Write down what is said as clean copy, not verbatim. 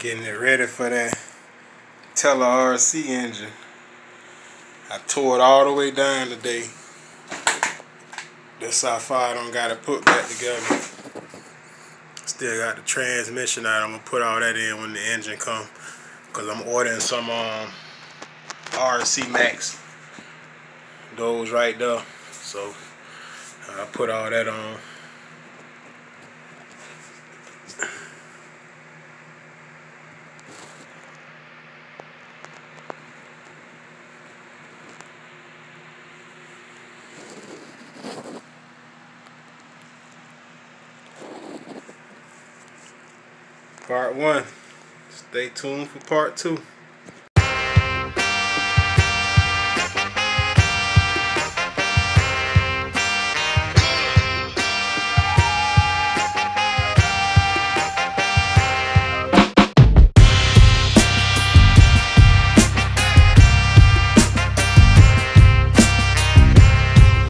Getting it ready for that Teller RC engine. I tore it all the way down today. That's how far I don't got it put back together. Still got the transmission out. I'm gonna put all that in when the engine come, cause I'm ordering some RC Max. Those right there. So I put all that on. Part 1. Stay tuned for part 2.